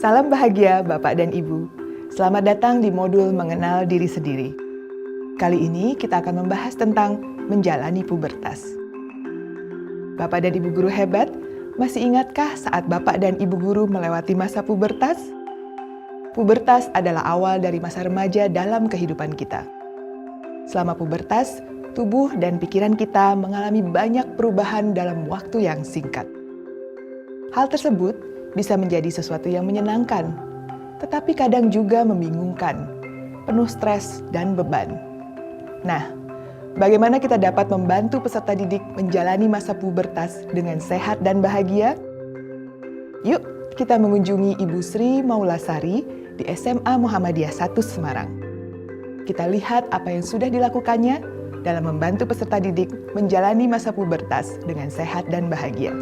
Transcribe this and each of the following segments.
Salam bahagia Bapak dan Ibu. Selamat datang di modul Mengenal Diri Sendiri. Kali ini kita akan membahas tentang menjalani pubertas. Bapak dan Ibu guru hebat, masih ingatkah saat Bapak dan Ibu guru melewati masa pubertas? Pubertas adalah awal dari masa remaja dalam kehidupan kita. Selama pubertas, tubuh dan pikiran kita mengalami banyak perubahan dalam waktu yang singkat. Hal tersebut bisa menjadi sesuatu yang menyenangkan, tetapi kadang juga membingungkan, penuh stres dan beban. Nah, bagaimana kita dapat membantu peserta didik menjalani masa pubertas dengan sehat dan bahagia? Yuk, kita mengunjungi Ibu Sri Maulasari di SMA Muhammadiyah 1 Semarang. Kita lihat apa yang sudah dilakukannya dalam membantu peserta didik menjalani masa pubertas dengan sehat dan bahagia.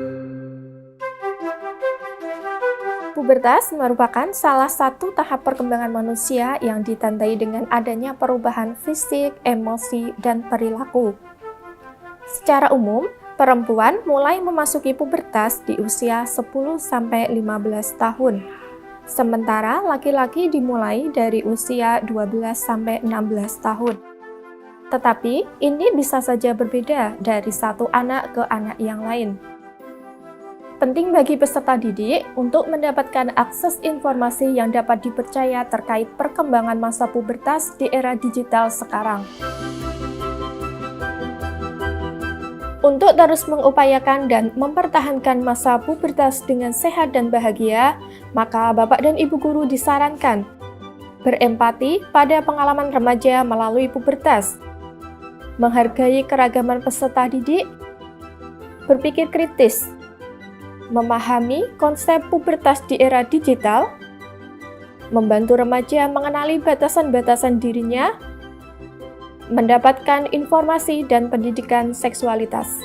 Pubertas merupakan salah satu tahap perkembangan manusia yang ditandai dengan adanya perubahan fisik, emosi, dan perilaku. Secara umum, perempuan mulai memasuki pubertas di usia 10-15 tahun. Sementara laki-laki dimulai dari usia 12-16 tahun. Tetapi ini bisa saja berbeda dari satu anak ke anak yang lain. Penting bagi peserta didik untuk mendapatkan akses informasi yang dapat dipercaya terkait perkembangan masa pubertas di era digital sekarang. Untuk terus mengupayakan dan mempertahankan masa pubertas dengan sehat dan bahagia, maka Bapak dan Ibu guru disarankan berempati pada pengalaman remaja melalui pubertas, menghargai keragaman peserta didik, berpikir kritis, memahami konsep pubertas di era digital, membantu remaja mengenali batasan-batasan dirinya, mendapatkan informasi dan pendidikan seksualitas.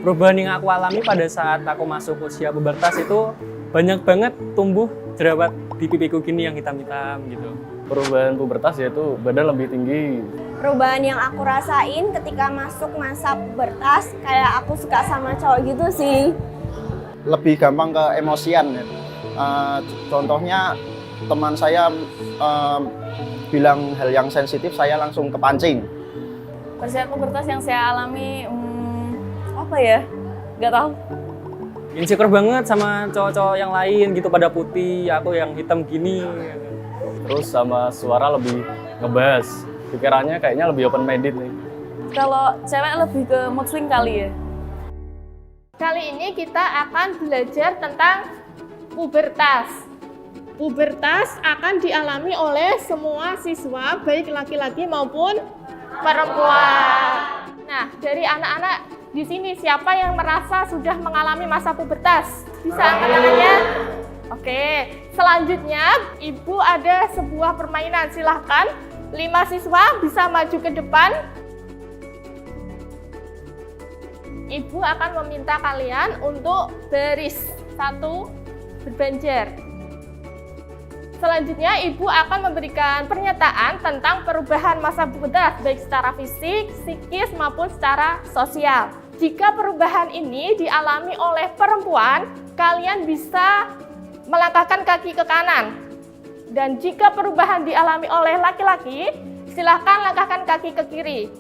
Perubahan yang aku alami pada saat aku masuk usia pubertas itu banyak banget tumbuh jerawat di pipiku gini yang hitam-hitam gitu. Perubahan pubertas yaitu badan lebih tinggi. Perubahan yang aku rasain ketika masuk masa pubertas, kayak aku suka sama cowok gitu sih. Lebih gampang ke emosian. Contohnya teman saya bilang hal yang sensitif, saya langsung kepancing. Persiapan pubertas yang saya alami, apa ya? Gak tahu. Insecure banget sama cowok-cowok yang lain gitu, pada putih, aku yang hitam gini. Terus sama suara lebih ngebas. Pikirannya kayaknya lebih open-minded nih. Kalau cewek lebih ke mood swing kali ya. Kali ini kita akan belajar tentang pubertas. Pubertas akan dialami oleh semua siswa, baik laki-laki maupun perempuan. Nah, dari anak-anak di sini siapa yang merasa sudah mengalami masa pubertas? Bisa angkat tangannya? Oke, selanjutnya Ibu ada sebuah permainan, silahkan 5 siswa bisa maju ke depan. Ibu akan meminta kalian untuk baris satu berbanjar. Selanjutnya Ibu akan memberikan pernyataan tentang perubahan masa pubertas baik secara fisik, psikis maupun secara sosial. Jika perubahan ini dialami oleh perempuan, kalian bisa melangkahkan kaki ke kanan. Dan jika perubahan dialami oleh laki-laki, silakan langkahkan kaki ke kiri.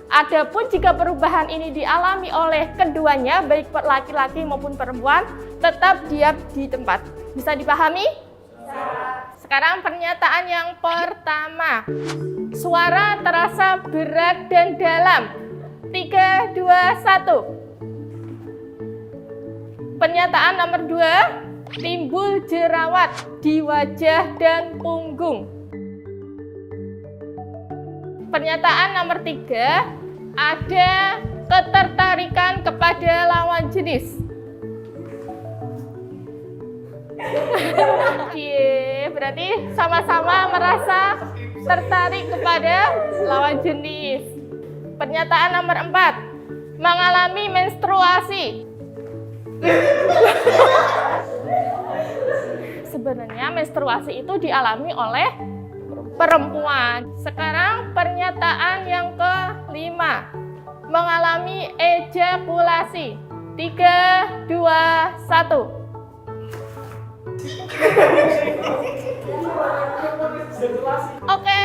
Adapun jika perubahan ini dialami oleh keduanya, baik laki-laki maupun perempuan, tetap diam di tempat. Bisa dipahami? Sekarang pernyataan yang pertama. Suara terasa berat dan dalam. 3, 2, 1. Pernyataan nomor 2. Timbul jerawat di wajah dan punggung. Pernyataan nomor 3, ada ketertarikan kepada lawan jenis. Berarti sama-sama merasa tertarik kepada lawan jenis. Pernyataan nomor 4, mengalami menstruasi. Sebenarnya menstruasi itu dialami oleh perempuan. Sekarang pernyataan yang ke-5, mengalami ejakulasi. 3, 2, 1. Oke,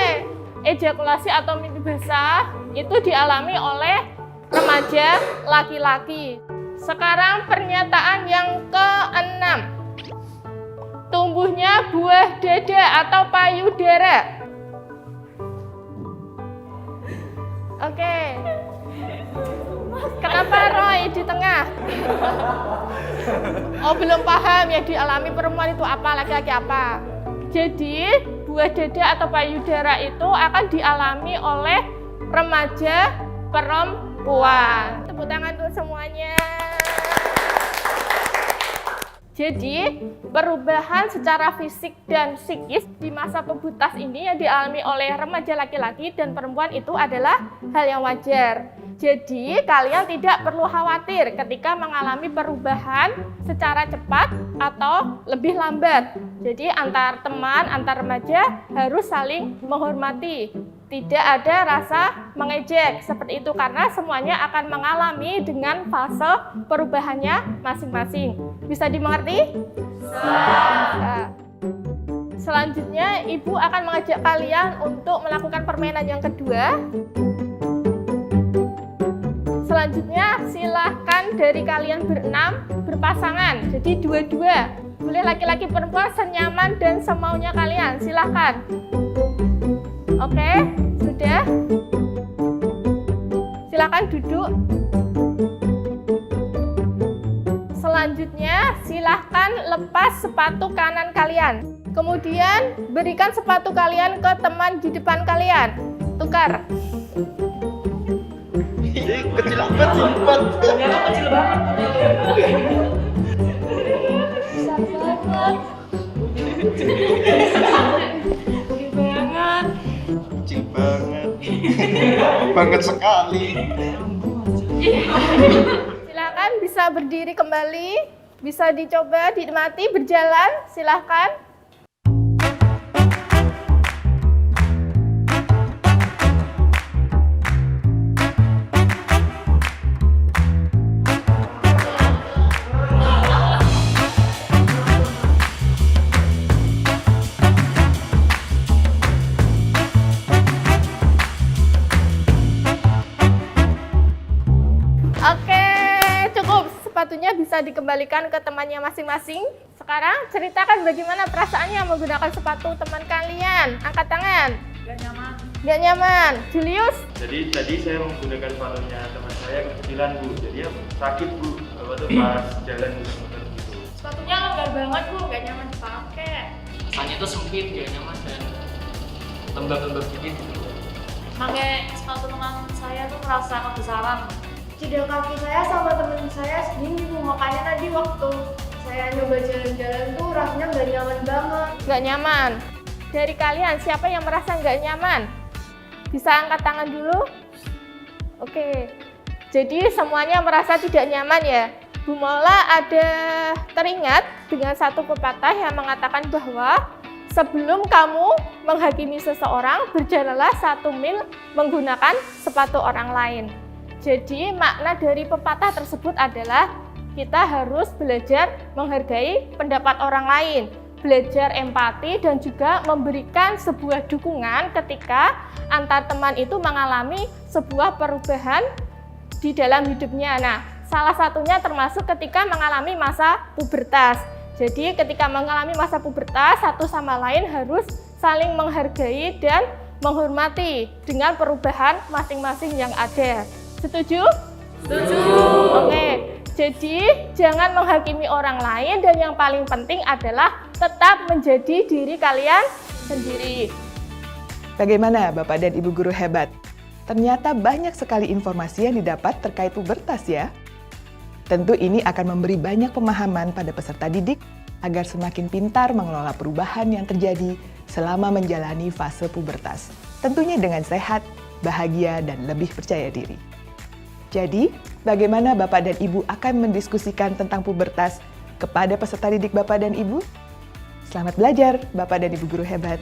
ejakulasi atau mimpi basah itu dialami oleh remaja laki-laki. Sekarang pernyataan yang ke-6. Tumbuhnya buah dada atau payudara. Oke. Kenapa Roy di tengah? Oh, belum paham yang dialami perempuan itu apa, laki-laki apa. Jadi, buah dada atau payudara itu akan dialami oleh remaja perempuan. Tepuk tangan untuk semuanya. Jadi, perubahan secara fisik dan psikis di masa pubertas ini yang dialami oleh remaja laki-laki dan perempuan itu adalah hal yang wajar. Jadi, kalian tidak perlu khawatir ketika mengalami perubahan secara cepat atau lebih lambat. Jadi, antar teman, antar remaja harus saling menghormati. Tidak ada rasa mengejek seperti itu karena semuanya akan mengalami dengan fase perubahannya masing-masing. Bisa dimengerti? Nah, selanjutnya Ibu akan mengajak kalian untuk melakukan permainan yang kedua. Selanjutnya silahkan dari kalian berenam berpasangan, jadi dua-dua. Boleh laki-laki perempuan senyaman dan semaunya kalian, silahkan. Oke, sudah. Silakan duduk. Selanjutnya, silahkan lepas sepatu kanan kalian. Kemudian, berikan sepatu kalian ke teman di depan kalian. Tukar. Kecil banget. Kecil banget. Banget sekali. Silakan bisa berdiri kembali, bisa dicoba dinikmati berjalan, silakan. Sepatunya bisa dikembalikan ke temannya masing-masing. Sekarang ceritakan bagaimana perasaannya menggunakan sepatu teman kalian. Angkat tangan. Gak nyaman. Gak nyaman. Julius? Jadi tadi saya menggunakan sepatunya teman saya kecilan Bu, jadi ya sakit Bu, pas jalan muter-muter gitu. Sepatunya longgar banget Bu, gak nyaman dipakai. Rasanya itu sempit, gak nyaman dan tembak-tembak dikit gitu. Pakai sepatu teman saya tuh merasa kebesaran. Cedera kaki saya sama temen saya segini Bu, makanya tadi waktu saya nyoba jalan-jalan tuh rasanya nggak nyaman banget. Nggak nyaman. Dari kalian siapa yang merasa nggak nyaman? Bisa angkat tangan dulu. Oke. Jadi semuanya merasa tidak nyaman ya. Bu Maula ada teringat dengan satu pepatah yang mengatakan bahwa sebelum kamu menghakimi seseorang, berjalanlah 1 mil menggunakan sepatu orang lain. Jadi makna dari pepatah tersebut adalah kita harus belajar menghargai pendapat orang lain, belajar empati dan juga memberikan sebuah dukungan ketika antar teman itu mengalami sebuah perubahan di dalam hidupnya. Nah, salah satunya termasuk ketika mengalami masa pubertas. Jadi ketika mengalami masa pubertas, satu sama lain harus saling menghargai dan menghormati dengan perubahan masing-masing yang ada. Setuju? Setuju. Oke, jadi jangan menghakimi orang lain dan yang paling penting adalah tetap menjadi diri kalian sendiri. Bagaimana Bapak dan Ibu guru hebat? Ternyata banyak sekali informasi yang didapat terkait pubertas ya. Tentu ini akan memberi banyak pemahaman pada peserta didik agar semakin pintar mengelola perubahan yang terjadi selama menjalani fase pubertas. Tentunya dengan sehat, bahagia, dan lebih percaya diri. Jadi, bagaimana Bapak dan Ibu akan mendiskusikan tentang pubertas kepada peserta didik Bapak dan Ibu? Selamat belajar, Bapak dan Ibu guru hebat!